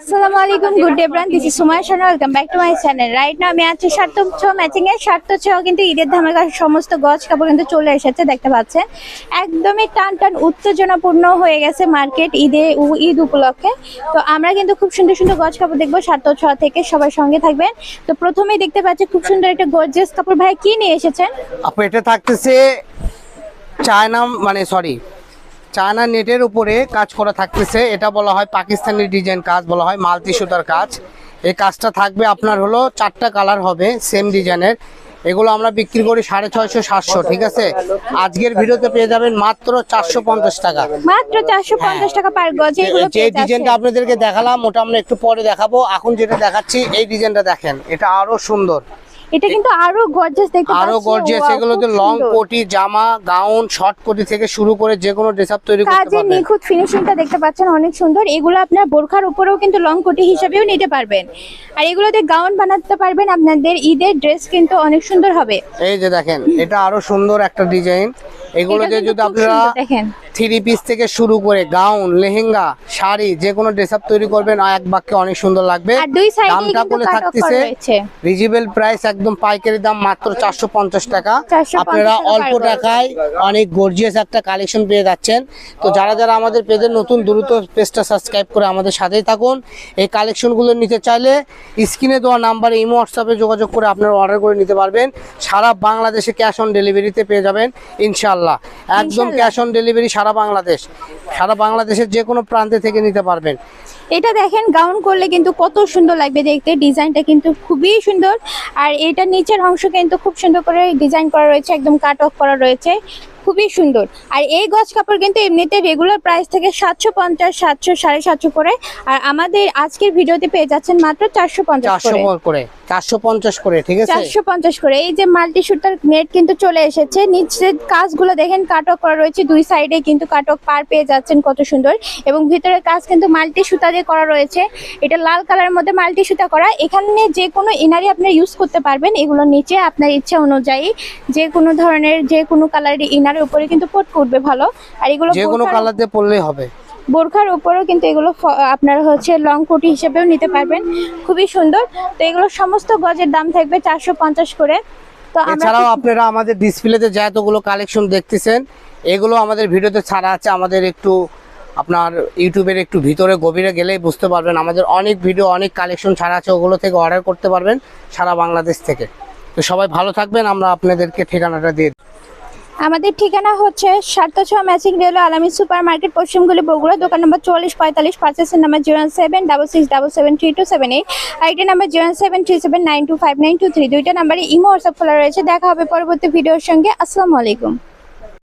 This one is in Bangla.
আসসালামু আলাইকুম, good day bran, this is Sumaiya Shanu, welcome back to my channel. Right now আমি আছি সার্থক ম্যাচিং এর। সার্থক কিন্তু ঈদের ধামাকা সমস্ত গজ কাপড় কিন্তু চলে এসেছে, দেখতে পাচ্ছেন একদমই টান টান উত্তেজনাপূর্ণ হয়ে গেছে মার্কেট ঈদ উপলক্ষে। তো আমরা কিন্তু খুব সুন্দর সুন্দর গজ কাপড় দেখবো সার্থক থেকে, সবার সঙ্গে থাকবেন। তো প্রথমেই দেখতে পাচ্ছি খুব সুন্দর একটা গর্জিয়াস কাপড়। ভাই কি নিয়ে এসেছেন? আপু এটা থাকতেছে চায়না নেটের উপরে কাজ করা থাকতেছে। এটা বলা হয় পাকিস্তানি ডিজাইন কাজ, বলা হয় মাল্টি সুতার কাজ। এই কাজটা থাকবে আপনার হলো 4টা কালার হবে সেম ডিজাইনের। এগুলো আমরা বিক্রি করি 650 700, ঠিক আছে। আজকের ভিডিওতে পেয়ে যাবেন মাত্র 450 টাকা, মাত্র 450 টাকা পার গজ। যে ডিজাইনটা আপনাদেরকে দেখালাম ওটা আমরা একটু পরে দেখাবো। এখন যেটা দেখাচ্ছি এই ডিজাইনটা দেখেন, এটা আরো সুন্দর, এটা কিন্তু আরো গর্জিয়াস, দেখতে পাচ্ছেন আরো গর্জিয়াস। এগুলোতে লং কোটি, জামা, গাউন, শর্ট কোটি থেকে শুরু করে যে কোনো ড্রেস আপ তৈরি করতে পারবেন। কাজের নিখুঁত ফিনিশিংটা দেখতে পাচ্ছেন, অনেক সুন্দর। এগুলো আপনার বোরখার উপরেও কিন্তু লং কোটি হিসেবেও নিতে পারবেন, আর এগুলোতে গাউন বানাতে পারবেন। আপনাদের ঈদের ড্রেস কিন্তু অনেক সুন্দর হবে। এই যে দেখেন, এটা আরো সুন্দর একটা ডিজাইন। এগুলোতে যদি আপনারা দেখেন 3 পিস থেকে শুরু করে গাউন, লেহেঙ্গা, শাড়ি যে কোনো ড্রেস আপ তৈরি করবেন, এক বাক্যে অনেক সুন্দর লাগবে। দামটা বলে থাকতেছে রিজনেবল প্রাইস, একদম পাইকারি দাম মাত্র 450 টাকা। আপনারা অল্প টাকায় অনেক গর্জিয়াস একটা কালেকশন পেয়ে যাচ্ছেন। তো যারা যারা আমাদের পেজের নতুন, দ্রুত পেজটা সাবস্ক্রাইব করে আমাদের সাথেই থাকুন। এই কালেকশনগুলো নিতে চাইলে স্ক্রিনে দেওয়া নাম্বারে ইমো হোয়াটসঅ্যাপে যোগাযোগ করে আপনারা অর্ডার করে নিতে পারবেন। সারা বাংলাদেশে ক্যাশ অন ডেলিভারিতে পেয়ে যাবেন ইনশাআল্লাহ। একদম ক্যাশ অন ডেলিভারি সারা বাংলাদেশের যে কোনো প্রান্তে থেকে নিতে পারবেন। এটা দেখেন গাউন করলে কিন্তু কত সুন্দর লাগবে দেখতে, ডিজাইনটা কিন্তু খুবই সুন্দর। আর এটা নিচের অংশ কিন্তু খুব সুন্দর করে ডিজাইন করা রয়েছে, একদম কাট অফ করা রয়েছে, খুবই সুন্দর। আর এই গজ কাপড় কিন্তু এমনিতে রেগুলার প্রাইস থেকে 750, 700, 750 করে। আর আমাদের আজকের ভিডিওতে পেয়ে যাচ্ছেন মাত্র 450 করে, ঠিক আছে, 450 করে। এই যে মাল্টি সুতার নেট কিন্তু চলে এসেছে। নিচের কাজগুলো দেখেন কাট অফ করা রয়েছে, দুই সাইডে কিন্তু কাট অফ পার পেয়ে যাচ্ছেন, কত সুন্দর। এবং ভিতরের কাজ কিন্তু মাল্টি সুতা দিয়ে করা রয়েছে। এটা লাল কালারের মধ্যে মাল্টি সুতা করা। এখানে যে কোনো ইনারি আপনারা ইউজ করতে পারবেন। এগুলোর নিচে আপনার ইচ্ছা অনুযায়ী যে কোনো ধরনের যে কোনো কালারের ইনারের উপরে কিন্তু পট করবে ভালো। আর এগুলো যে কোনো কালার দিয়ে পরলেই হবে। বোরখার উপরেও কিন্তু এগুলো আপনারা লং কোটি হিসেবেও নিতে পারবেন, খুবই সুন্দর। তো এগুলো সমস্ত গজের দাম থাকবে 450 করে। তো এছাড়াও আপনারা আমাদের ডিসপ্লেতে যে এতগুলো কালেকশন দেখতেছেন, এগুলো আমাদের ভিডিওতে ছাড়া আছে। আমাদের একটু আপনার ইউটিউবের একটু ভিতরে গভীরে গেলেই বুঝতে পারবেন আমাদের অনেক ভিডিও, অনেক কালেকশন ছাড়া আছে, ওগুলো থেকে অর্ডার করতে পারবেন সারা বাংলাদেশ থেকে। তো সবাই ভালো থাকবেন। আমরা আপনাদেরকে ঠিকানাটা দিয়ে দিই। আমাদের ঠিকানা হচ্ছে সার্থক ম্যাচিং রেলওয়ে আলামী সুপার মার্কেট, পশ্চিমগুলি, বগুড়া। দোকান নম্বর 4445, পার্সেসের নাম্বার 076773278। ID number 07379259232। দুইটা নাম্বারে ইমো হোয়াটসঅ্যাপ খোলা রয়েছে। দেখা হবে পরবর্তী ভিডিওর সঙ্গে। আসসালামু আলাইকুম।